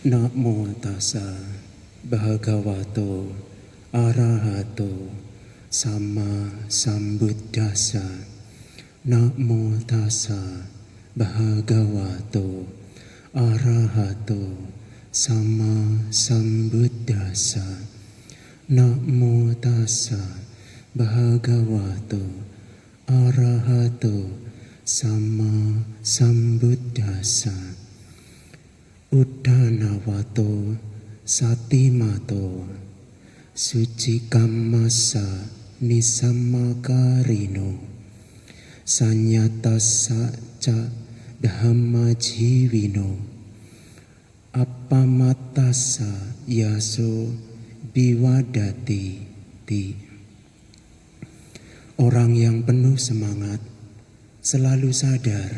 Namo tassa bhagavato arahato sama sambuddhassa. Namo tassa bhagavato arahato sama sambuddhassa. Namo tassa bhagavato arahato sama sambuddhassa. Uddhanavato satimato suci kammasa nisamakarino sanyatassa ca dhamma jiwino appamatassa yaso biwadati ti. Orang yang penuh semangat, selalu sadar,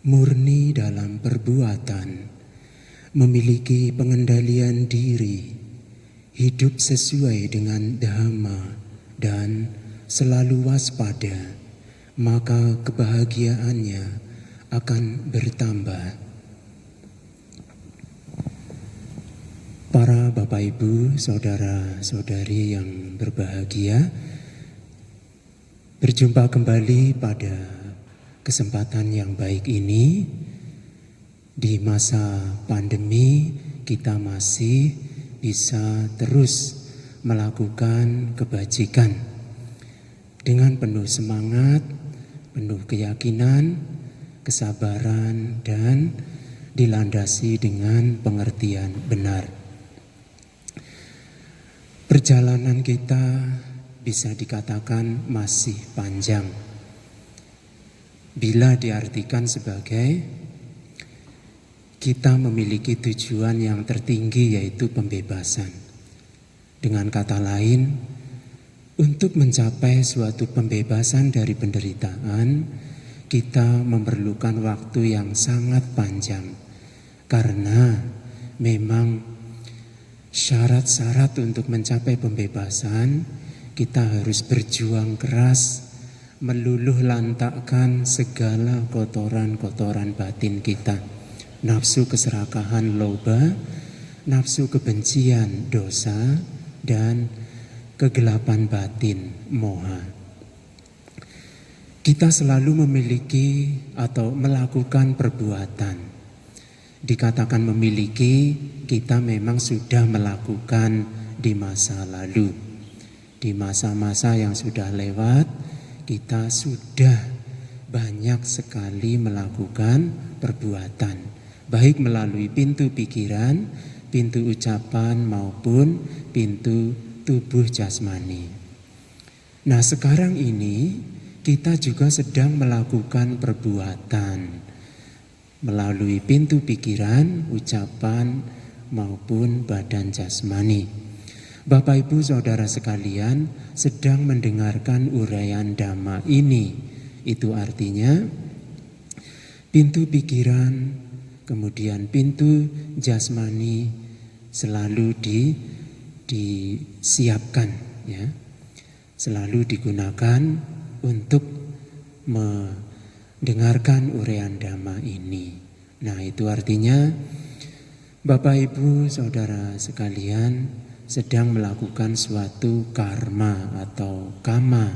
murni dalam perbuatan, memiliki pengendalian diri, hidup sesuai dengan dhamma dan selalu waspada, maka kebahagiaannya akan bertambah. Para Bapak Ibu, saudara-saudari yang berbahagia, berjumpa kembali pada kesempatan yang baik ini. Di masa pandemi kita masih bisa terus melakukan kebajikan dengan penuh semangat, penuh keyakinan, kesabaran, dan dilandasi dengan pengertian benar. Perjalanan kita bisa dikatakan masih panjang bila diartikan sebagai kita memiliki tujuan yang tertinggi, yaitu pembebasan. Dengan kata lain, untuk mencapai suatu pembebasan dari penderitaan, kita memerlukan waktu yang sangat panjang. Karena memang syarat-syarat untuk mencapai pembebasan, kita harus berjuang keras, meluluh lantakkan segala kotoran-kotoran batin kita. Nafsu keserakahan loba, nafsu kebencian dosa, dan kegelapan batin moha. Kita selalu memiliki atau melakukan perbuatan. Dikatakan memiliki, kita memang sudah melakukan di masa lalu. Di masa-masa yang sudah lewat, kita sudah banyak sekali melakukan perbuatan, baik melalui pintu pikiran, pintu ucapan, maupun pintu tubuh jasmani. Nah, sekarang ini kita juga sedang melakukan perbuatan melalui pintu pikiran, ucapan, maupun badan jasmani. Bapak Ibu Saudara sekalian sedang mendengarkan uraian Dhamma ini. Itu artinya pintu pikiran, kemudian pintu jasmani selalu disiapkan, ya, selalu digunakan untuk mendengarkan uraian Dhamma ini. Nah, itu artinya Bapak Ibu Saudara sekalian sedang melakukan suatu karma atau kama.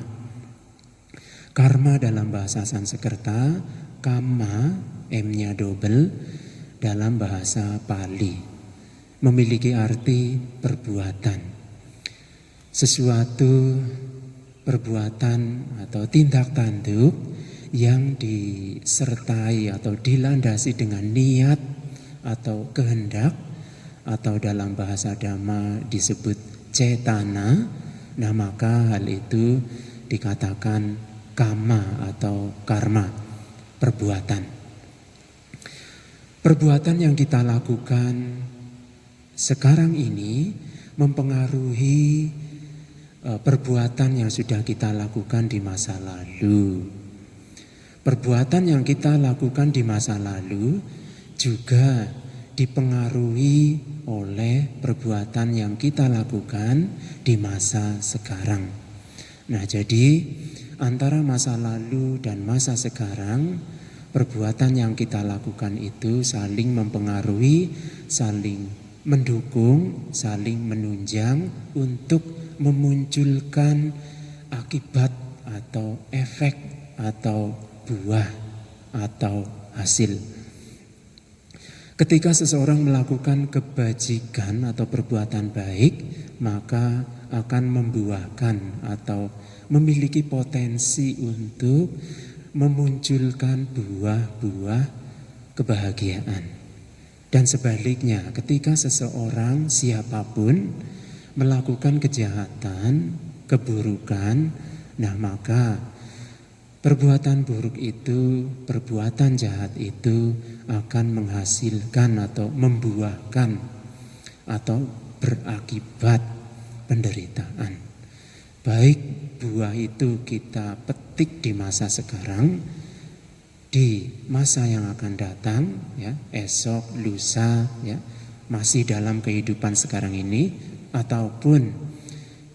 Karma dalam bahasa Sanskerta, kama, M-nya double, dalam bahasa Pali memiliki arti perbuatan. Sesuatu perbuatan atau tindak tanduk yang disertai atau dilandasi dengan niat atau kehendak, atau dalam bahasa Dhamma disebut cetana. Nah, maka hal itu dikatakan kama atau karma, perbuatan. Perbuatan yang kita lakukan sekarang ini mempengaruhi perbuatan yang sudah kita lakukan di masa lalu. Perbuatan yang kita lakukan di masa lalu juga dipengaruhi oleh perbuatan yang kita lakukan di masa sekarang. Nah, jadi antara masa lalu dan masa sekarang, perbuatan yang kita lakukan itu saling mempengaruhi, saling mendukung, saling menunjang untuk memunculkan akibat atau efek atau buah atau hasil. Ketika seseorang melakukan kebajikan atau perbuatan baik, maka akan membuahkan atau memiliki potensi untuk memunculkan buah-buah kebahagiaan. Dan sebaliknya, ketika seseorang siapapun melakukan kejahatan, keburukan, nah maka perbuatan buruk itu, perbuatan jahat itu akan menghasilkan atau membuahkan atau berakibat penderitaan. Baik buah itu kita petik di masa sekarang, di masa yang akan datang, ya, esok, lusa, ya, masih dalam kehidupan sekarang ini, ataupun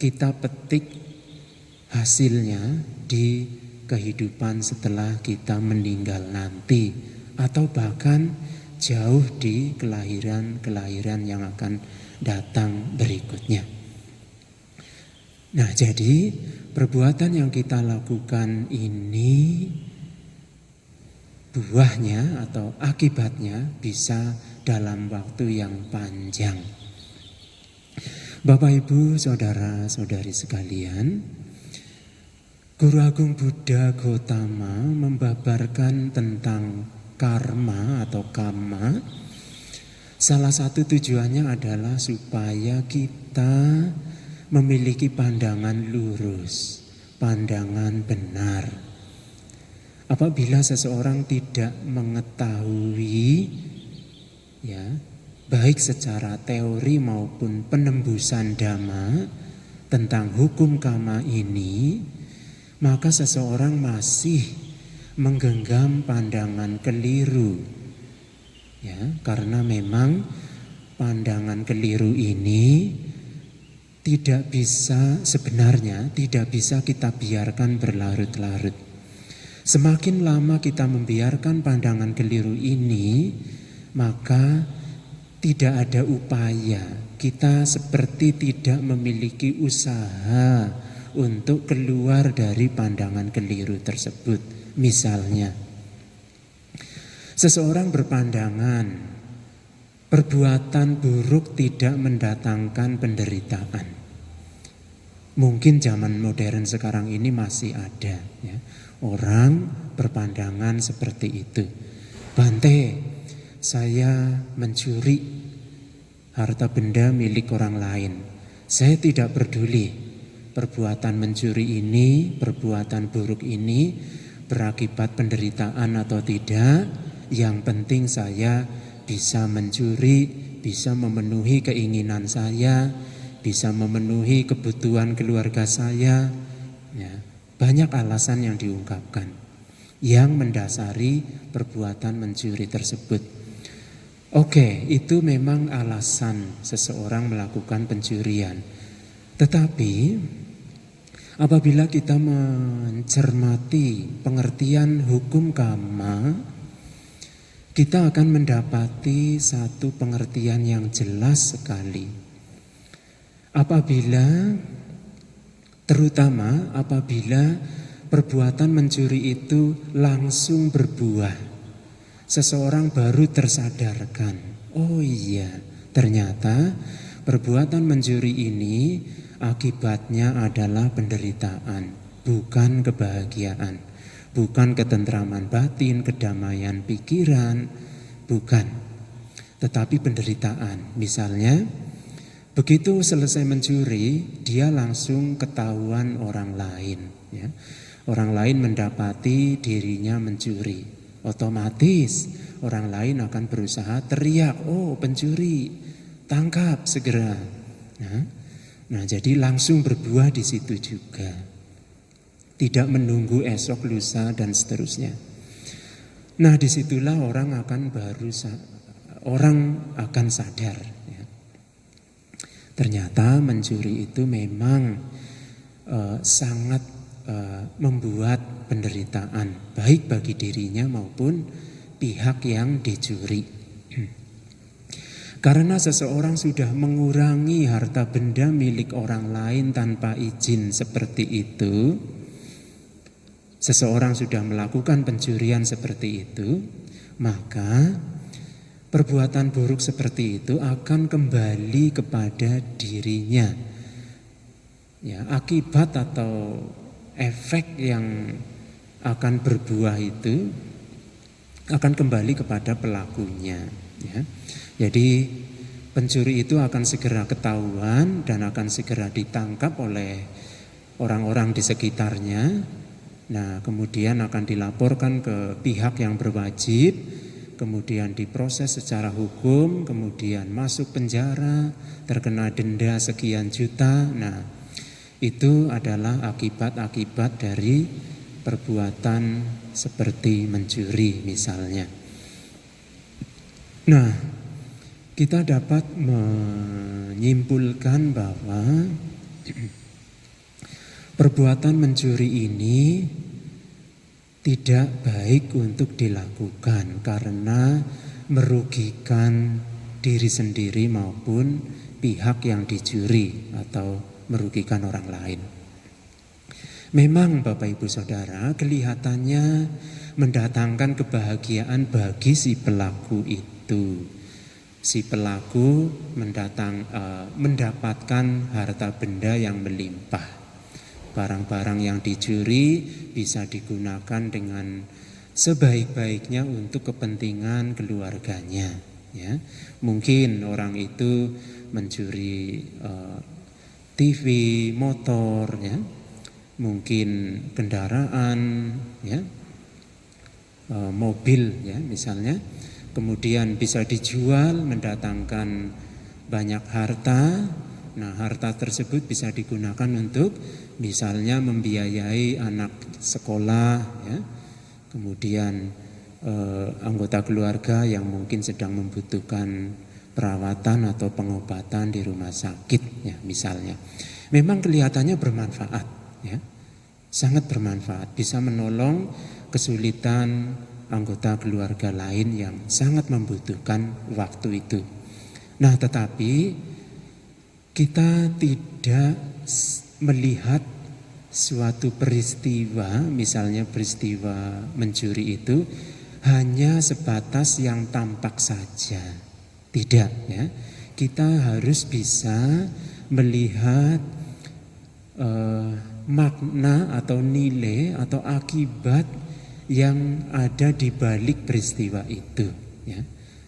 kita petik hasilnya di kehidupan setelah kita meninggal nanti, atau bahkan jauh di kelahiran-kelahiran yang akan datang berikutnya. Nah, jadi perbuatan yang kita lakukan ini buahnya atau akibatnya bisa dalam waktu yang panjang. Bapak, Ibu, saudara-saudari sekalian, Guru Agung Buddha Gautama membabarkan tentang karma atau kamma. Salah satu tujuannya adalah supaya kita memiliki pandangan lurus, pandangan benar. Apabila seseorang tidak mengetahui, ya, baik secara teori maupun penembusan dhamma tentang hukum karma ini, maka seseorang masih menggenggam pandangan keliru, ya, karena memang pandangan keliru ini sebenarnya tidak bisa kita biarkan berlarut-larut. Semakin lama kita membiarkan pandangan keliru ini, maka tidak ada upaya, kita seperti tidak memiliki usaha untuk keluar dari pandangan keliru tersebut. Misalnya, seseorang berpandangan perbuatan buruk tidak mendatangkan penderitaan. Mungkin zaman modern sekarang ini masih ada, ya, orang berpandangan seperti itu. Bante, saya mencuri harta benda milik orang lain. Saya tidak peduli perbuatan mencuri ini, perbuatan buruk ini berakibat penderitaan atau tidak. Yang penting saya bisa mencuri, bisa memenuhi keinginan saya, bisa memenuhi kebutuhan keluarga saya, ya. Banyak alasan yang diungkapkan yang mendasari perbuatan mencuri tersebut. Oke, itu memang alasan seseorang melakukan pencurian. Tetapi apabila kita mencermati pengertian hukum karma, kita akan mendapati satu pengertian yang jelas sekali. Terutama apabila perbuatan mencuri itu langsung berbuah, seseorang baru tersadarkan, oh iya, ternyata perbuatan mencuri ini akibatnya adalah penderitaan, bukan kebahagiaan. Bukan ketentraman batin, kedamaian pikiran, bukan. Tetapi penderitaan. Misalnya, begitu selesai mencuri, dia langsung ketahuan orang lain, ya. Orang lain mendapati dirinya mencuri. Otomatis orang lain akan berusaha teriak, oh pencuri, tangkap segera. Nah, jadi langsung berbuah di situ juga. Tidak menunggu esok, lusa, dan seterusnya. Nah, disitulah orang akan sadar, ya. Ternyata mencuri itu memang sangat membuat penderitaan baik bagi dirinya maupun pihak yang dicuri. Karena seseorang sudah mengurangi harta benda milik orang lain tanpa izin seperti itu, seseorang sudah melakukan pencurian seperti itu, maka perbuatan buruk seperti itu akan kembali kepada dirinya. Ya, akibat atau efek yang akan berbuah itu akan kembali kepada pelakunya. Ya. Jadi pencuri itu akan segera ketahuan dan akan segera ditangkap oleh orang-orang di sekitarnya. Nah, kemudian akan dilaporkan ke pihak yang berwajib, kemudian diproses secara hukum, kemudian masuk penjara, terkena denda sekian juta. Nah, itu adalah akibat-akibat dari perbuatan seperti mencuri misalnya. Nah, kita dapat menyimpulkan bahwa perbuatan mencuri ini tidak baik untuk dilakukan karena merugikan diri sendiri maupun pihak yang dicuri atau merugikan orang lain. Memang Bapak Ibu Saudara, kelihatannya mendatangkan kebahagiaan bagi si pelaku itu. Si pelaku mendapatkan harta benda yang melimpah. Barang-barang yang dicuri bisa digunakan dengan sebaik-baiknya untuk kepentingan keluarganya. Ya, mungkin orang itu mencuri TV, motor, ya, mungkin kendaraan, ya, mobil, ya, misalnya. Kemudian bisa dijual mendatangkan banyak harta. Nah, harta tersebut bisa digunakan untuk misalnya membiayai anak sekolah, ya. Kemudian anggota keluarga yang mungkin sedang membutuhkan perawatan atau pengobatan di rumah sakit, ya, misalnya. Memang kelihatannya bermanfaat, ya. Sangat bermanfaat, bisa menolong kesulitan anggota keluarga lain yang sangat membutuhkan waktu itu. Nah, tetapi kita tidak melihat suatu peristiwa, misalnya peristiwa mencuri itu hanya sebatas yang tampak saja. Tidak, ya. Kita harus bisa melihat makna atau nilai atau akibat yang ada di balik peristiwa itu, ya.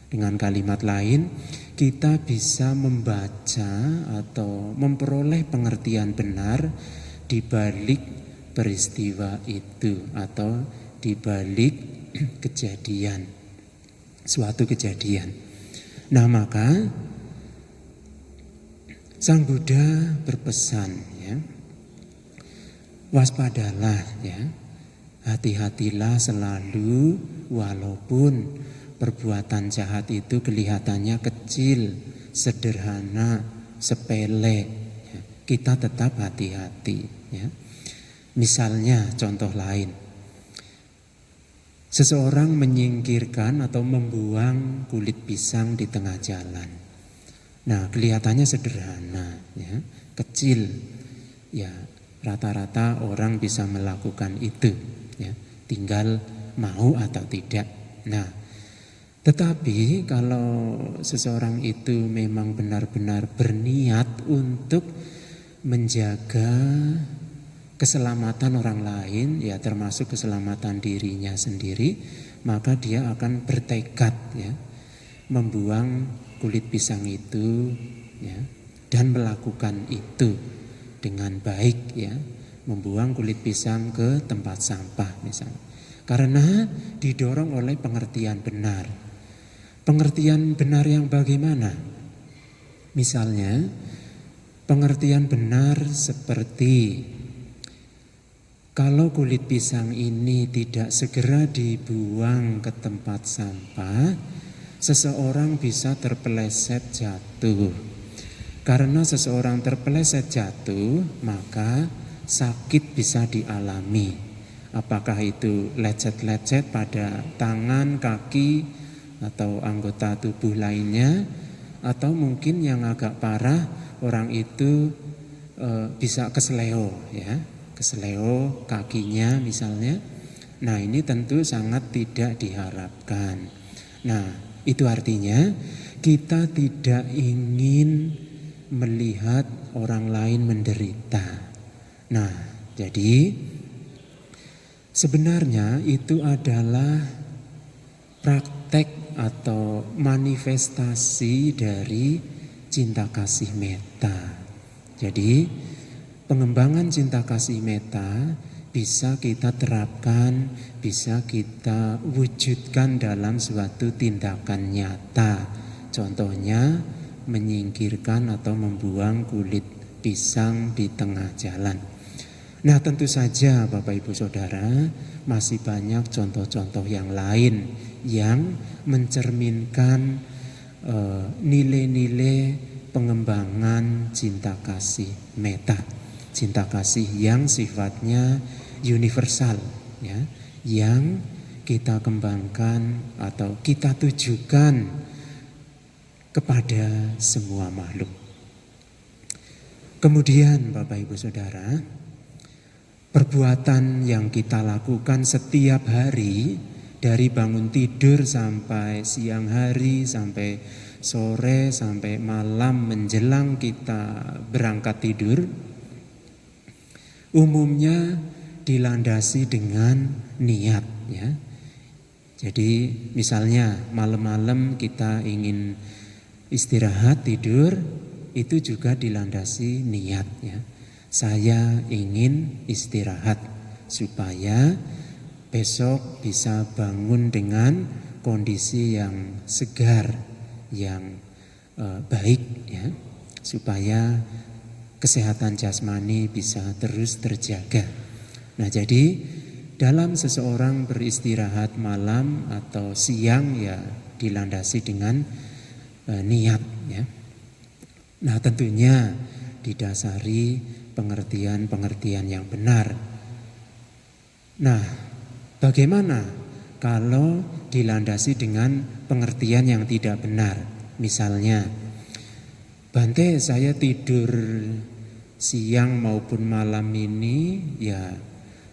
Dengan kalimat lain, kita bisa membaca atau memperoleh pengertian benar di balik peristiwa itu atau di balik kejadian, suatu kejadian. Nah, maka Sang Buddha berpesan, ya, waspadalah, ya. Hati-hatilah selalu walaupun perbuatan jahat itu kelihatannya kecil, sederhana, sepele, ya, kita tetap hati-hati, ya. Misalnya contoh lain, seseorang menyingkirkan atau membuang kulit pisang di tengah jalan. Nah, kelihatannya sederhana, ya, kecil, ya, rata-rata orang bisa melakukan itu, ya, tinggal mau atau tidak. Nah, tetapi kalau seseorang itu memang benar-benar berniat untuk menjaga keselamatan orang lain, ya, termasuk keselamatan dirinya sendiri, maka dia akan bertekad, ya, membuang kulit pisang itu, ya, dan melakukan itu dengan baik, ya, membuang kulit pisang ke tempat sampah misalnya. Karena didorong oleh pengertian benar. Pengertian benar yang bagaimana? Misalnya, pengertian benar seperti kalau kulit pisang ini tidak segera dibuang ke tempat sampah, seseorang bisa terpeleset jatuh. Karena seseorang terpeleset jatuh, maka sakit bisa dialami. Apakah itu lecet-lecet pada tangan, kaki, atau anggota tubuh lainnya, atau mungkin yang agak parah orang itu bisa kesleo, ya, kesleo kakinya misalnya. Nah, ini tentu sangat tidak diharapkan. Nah, itu artinya kita tidak ingin melihat orang lain menderita. Nah, jadi sebenarnya itu adalah praktek atau manifestasi dari cinta kasih metta. Jadi pengembangan cinta kasih metta bisa kita terapkan, bisa kita wujudkan dalam suatu tindakan nyata. Contohnya menyingkirkan atau membuang kulit pisang di tengah jalan. Nah, tentu saja Bapak Ibu Saudara, masih banyak contoh-contoh yang lain yang mencerminkan nilai-nilai pengembangan cinta kasih metta. Cinta kasih yang sifatnya universal, ya, yang kita kembangkan atau kita tujukan kepada semua makhluk. Kemudian Bapak Ibu Saudara, perbuatan yang kita lakukan setiap hari, dari bangun tidur sampai siang hari, sampai sore, sampai malam menjelang kita berangkat tidur, umumnya dilandasi dengan niat, ya. Jadi misalnya malam-malam kita ingin istirahat tidur, itu juga dilandasi niat, ya. Saya ingin istirahat supaya besok bisa bangun dengan kondisi yang segar, yang baik, ya, supaya kesehatan jasmani bisa terus terjaga. Nah, jadi dalam seseorang beristirahat malam atau siang, ya dilandasi dengan niat, ya. Nah, tentunya didasari pengertian-pengertian yang benar. Nah, bagaimana kalau dilandasi dengan pengertian yang tidak benar? Misalnya, Bante, saya tidur siang maupun malam ini ya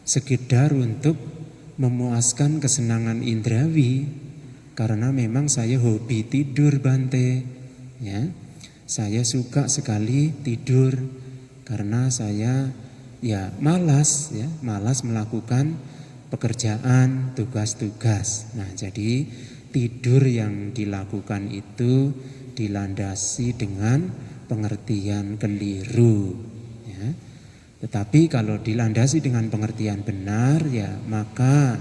sekedar untuk memuaskan kesenangan indrawi, karena memang saya hobi tidur, Bante, ya. Saya suka sekali tidur karena saya ya malas melakukan pekerjaan, tugas-tugas. Nah, jadi tidur yang dilakukan itu dilandasi dengan pengertian keliru, ya. Tetapi kalau dilandasi dengan pengertian benar, ya maka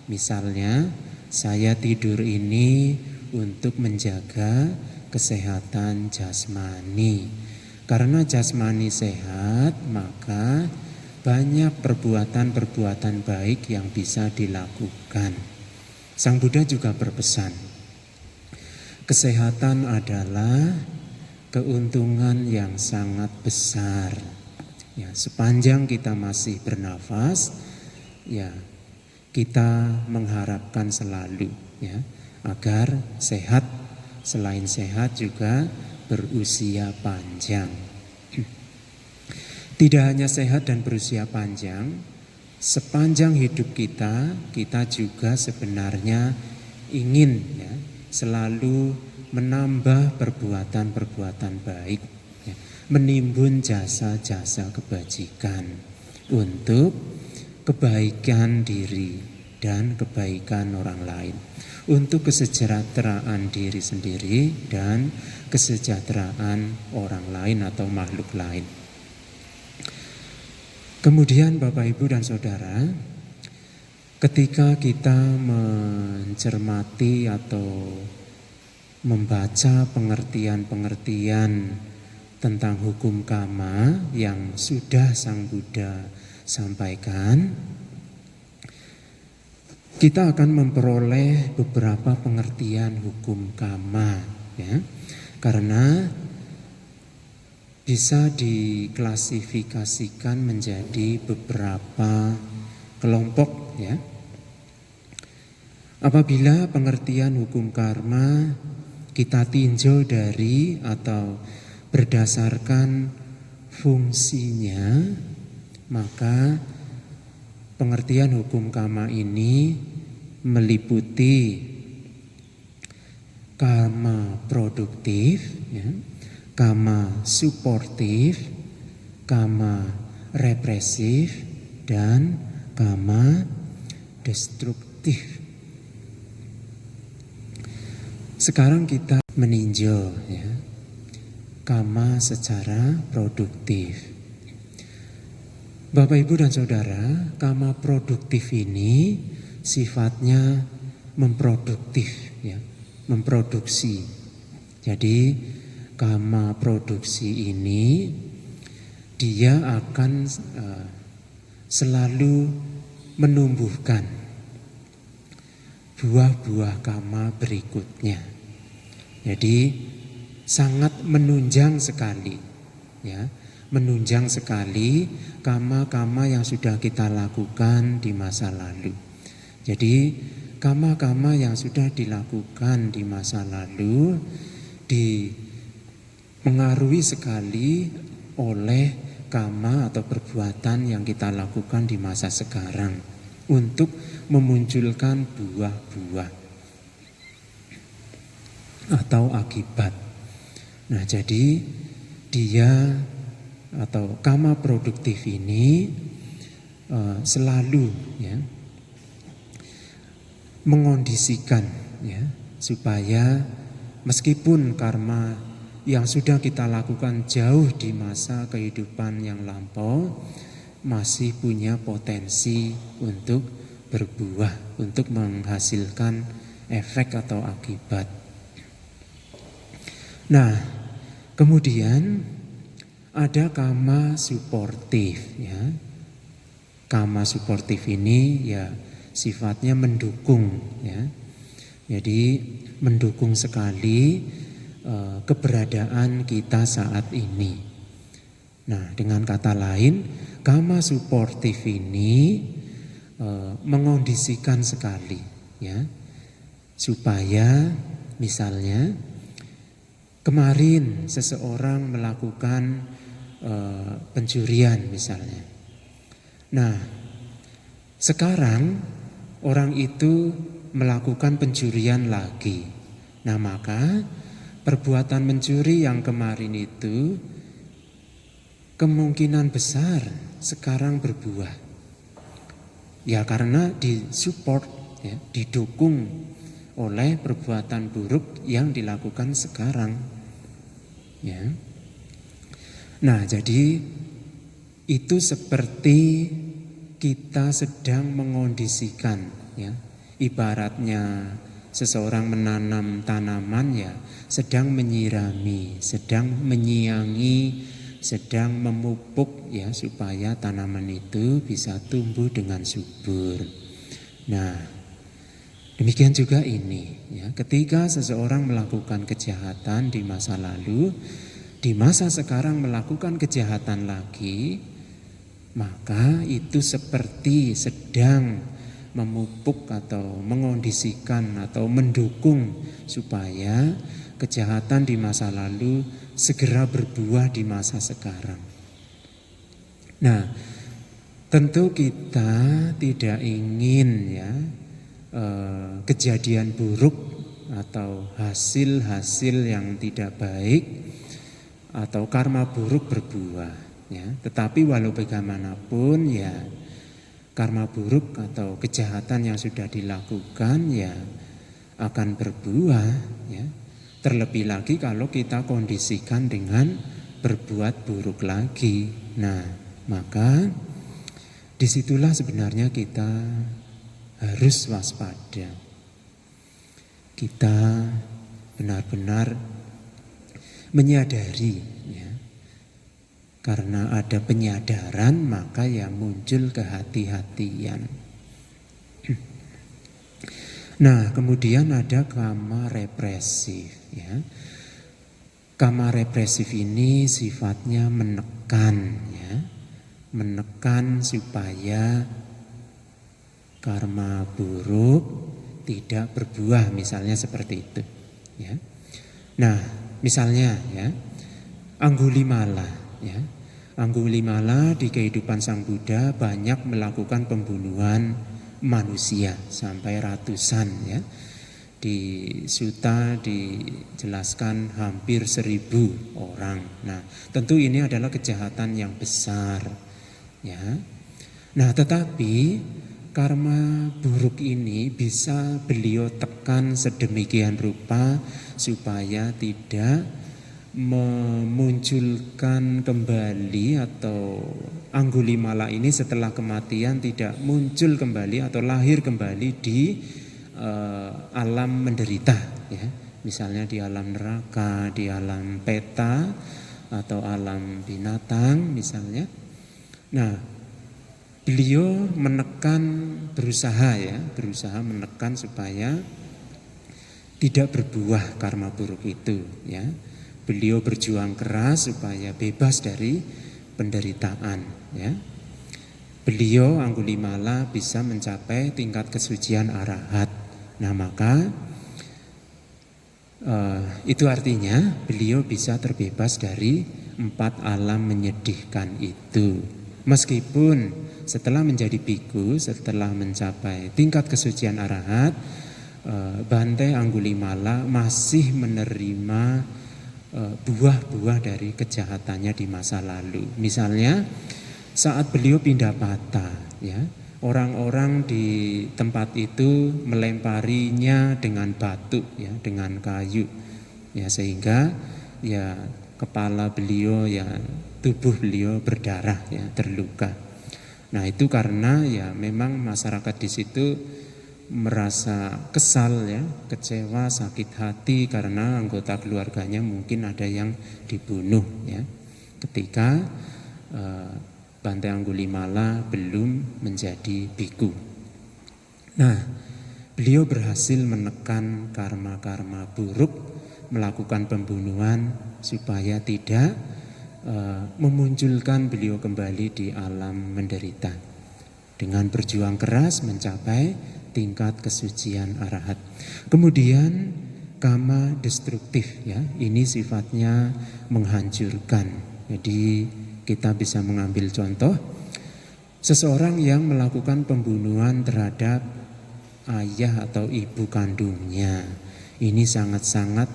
misalnya saya tidur ini untuk menjaga kesehatan jasmani. Karena jasmani sehat, maka banyak perbuatan-perbuatan baik yang bisa dilakukan. Sang Buddha juga berpesan, kesehatan adalah keuntungan yang sangat besar. Ya, sepanjang kita masih bernafas, ya kita mengharapkan selalu, ya, agar sehat, selain sehat juga berusia panjang. Tidak hanya sehat dan berusia panjang, sepanjang hidup kita juga sebenarnya ingin, ya, selalu menambah perbuatan-perbuatan baik, ya, menimbun jasa-jasa kebajikan untuk kebaikan diri dan kebaikan orang lain, untuk kesejahteraan diri sendiri dan kesejahteraan orang lain atau makhluk lain. Kemudian Bapak Ibu dan Saudara, ketika kita mencermati atau membaca pengertian-pengertian tentang hukum kama yang sudah Sang Buddha sampaikan, kita akan memperoleh beberapa pengertian hukum kama, ya. Karena bisa diklasifikasikan menjadi beberapa kelompok ya. Apabila pengertian hukum karma kita tinjau dari atau berdasarkan fungsinya, maka pengertian hukum karma ini meliputi karma produktif ya, karma suportif, karma represif, dan karma destruktif. Sekarang kita meninjau ya, karma secara produktif. Bapak, Ibu, dan Saudara, karma produktif ini sifatnya memproduktif ya, memproduksi. Jadi karma produksi ini dia akan selalu menumbuhkan buah-buah karma berikutnya. Jadi sangat menunjang sekali ya, menunjang sekali karma-karma yang sudah kita lakukan di masa lalu. Jadi karma-karma yang sudah dilakukan di masa lalu dipengaruhi sekali oleh karma atau perbuatan yang kita lakukan di masa sekarang untuk memunculkan buah-buah atau akibat. Nah, jadi dia atau karma produktif ini selalu ya mengondisikan ya supaya meskipun karma yang sudah kita lakukan jauh di masa kehidupan yang lampau masih punya potensi untuk berbuah, untuk menghasilkan efek atau akibat. Nah, kemudian ada karma suportif ya. Karma suportif ini ya sifatnya mendukung ya. Jadi mendukung sekali keberadaan kita saat ini. Nah, dengan kata lain, karma suportif ini mengondisikan sekali ya, supaya misalnya kemarin seseorang melakukan pencurian misalnya. Nah, sekarang orang itu melakukan pencurian lagi. Nah, maka perbuatan mencuri yang kemarin itu kemungkinan besar sekarang berbuah. Ya karena disupport, ya, didukung oleh perbuatan buruk yang dilakukan sekarang. Ya. Nah, jadi itu seperti kita sedang mengondisikan, ya. Ibaratnya seseorang menanam tanaman ya, sedang menyirami, sedang menyiangi, sedang memupuk ya supaya tanaman itu bisa tumbuh dengan subur. Nah, demikian juga ini ya, ketika seseorang melakukan kejahatan di masa lalu, di masa sekarang melakukan kejahatan lagi, maka itu seperti sedang memupuk atau mengondisikan atau mendukung supaya kejahatan di masa lalu segera berbuah di masa sekarang. Nah, tentu kita tidak ingin ya kejadian buruk atau hasil-hasil yang tidak baik atau karma buruk berbuah ya. Tetapi walau bagaimanapun ya karma buruk atau kejahatan yang sudah dilakukan ya akan berbuah ya. Terlebih lagi kalau kita kondisikan dengan berbuat buruk lagi. Nah, maka disitulah sebenarnya kita harus waspada. Kita benar-benar menyadari ya. Karena ada penyadaran maka ya muncul kehati-hatian. Nah, kemudian ada karma represif ya. Karma represif ini sifatnya menekan, ya, menekan supaya karma buruk tidak berbuah, misalnya seperti itu, ya. Nah, misalnya, ya, Anggulimala, ya, Anggulimala di kehidupan Sang Buddha banyak melakukan pembunuhan manusia sampai ratusan, ya. Di Sutta dijelaskan hampir 1000 orang. Nah, tentu ini adalah kejahatan yang besar, ya. Nah, tetapi karma buruk ini bisa beliau tekan sedemikian rupa supaya tidak memunculkan kembali, atau Anggulimala ini setelah kematian tidak muncul kembali atau lahir kembali di alam menderita, ya. Misalnya di alam neraka, di alam peta atau alam binatang misalnya. Nah, beliau menekan, berusaha menekan supaya tidak berbuah karma buruk itu, ya. Beliau berjuang keras supaya bebas dari penderitaan, ya. Beliau Anggulimala bisa mencapai tingkat kesucian arahat. Nah, maka itu artinya beliau bisa terbebas dari 4 alam menyedihkan itu. Meskipun setelah menjadi biku, setelah mencapai tingkat kesucian arahat, Bante Anggulimala masih menerima buah-buah dari kejahatannya di masa lalu. Misalnya saat beliau pindah patah, ya, orang-orang di tempat itu melemparinya dengan batu, ya, dengan kayu, ya, sehingga ya kepala beliau, ya, tubuh beliau berdarah, ya, terluka. Nah, itu karena ya memang masyarakat di situ merasa kesal, ya, kecewa, sakit hati karena anggota keluarganya mungkin ada yang dibunuh, ya, ketika Bante Anggulimala belum menjadi biku. Nah, beliau berhasil menekan karma-karma buruk, melakukan pembunuhan supaya tidak memunculkan beliau kembali di alam menderita. Dengan berjuang keras mencapai tingkat kesucian arahat. Kemudian kama destruktif, ya, ini sifatnya menghancurkan. Jadi kita bisa mengambil contoh seseorang yang melakukan pembunuhan terhadap ayah atau ibu kandungnya. Ini sangat-sangat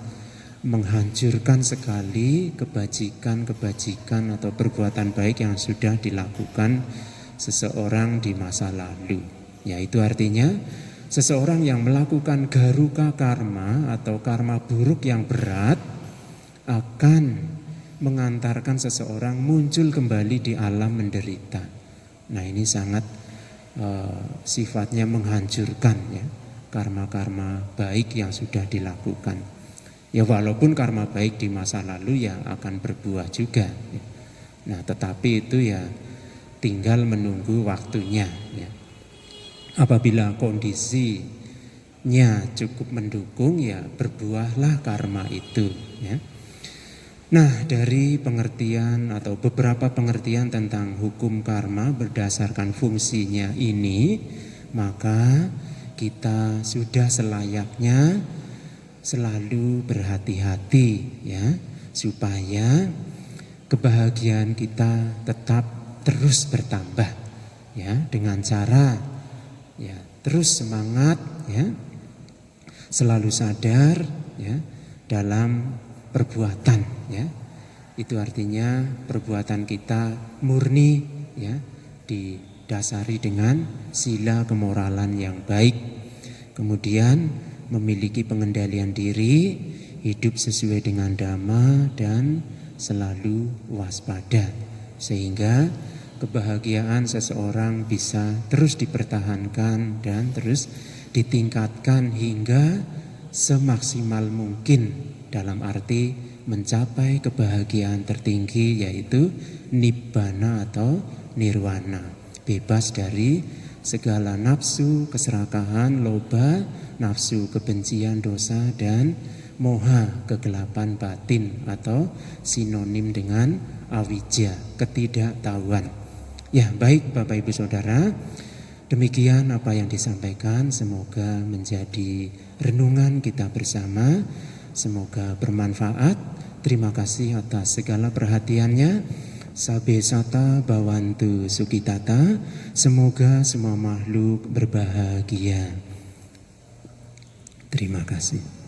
menghancurkan sekali kebajikan atau perbuatan baik yang sudah dilakukan seseorang di masa lalu. Yaitu artinya seseorang yang melakukan garuka karma atau karma buruk yang berat akan mengantarkan seseorang muncul kembali di alam menderita. Nah, ini sangat sifatnya menghancurkan, ya, karma-karma baik yang sudah dilakukan. Ya, walaupun karma baik di masa lalu ya akan berbuah juga, ya. Nah, tetapi itu ya tinggal menunggu waktunya, ya. Apabila kondisinya cukup mendukung, ya berbuahlah karma itu, ya. Nah, dari pengertian atau beberapa pengertian tentang hukum karma berdasarkan fungsinya ini, maka kita sudah selayaknya selalu berhati-hati, ya, supaya kebahagiaan kita tetap terus bertambah, ya, dengan cara, ya, terus semangat, ya, selalu sadar, ya, dalam perbuatan, ya. Itu artinya perbuatan kita murni, ya, didasari dengan sila kemoralan yang baik. Kemudian memiliki pengendalian diri, hidup sesuai dengan dhamma dan selalu waspada, sehingga kebahagiaan seseorang bisa terus dipertahankan dan terus ditingkatkan hingga semaksimal mungkin, dalam arti mencapai kebahagiaan tertinggi, yaitu nibbana atau nirwana, bebas dari segala nafsu keserakahan, loba, nafsu kebencian, dosa, dan moha, kegelapan batin, atau sinonim dengan awija, ketidaktahuan. Ya, baik Bapak Ibu Saudara, demikian apa yang disampaikan, semoga menjadi renungan kita bersama, semoga bermanfaat. Terima kasih atas segala perhatiannya. Sabe sata bawantu sukitata, semoga semua makhluk berbahagia. Terima kasih.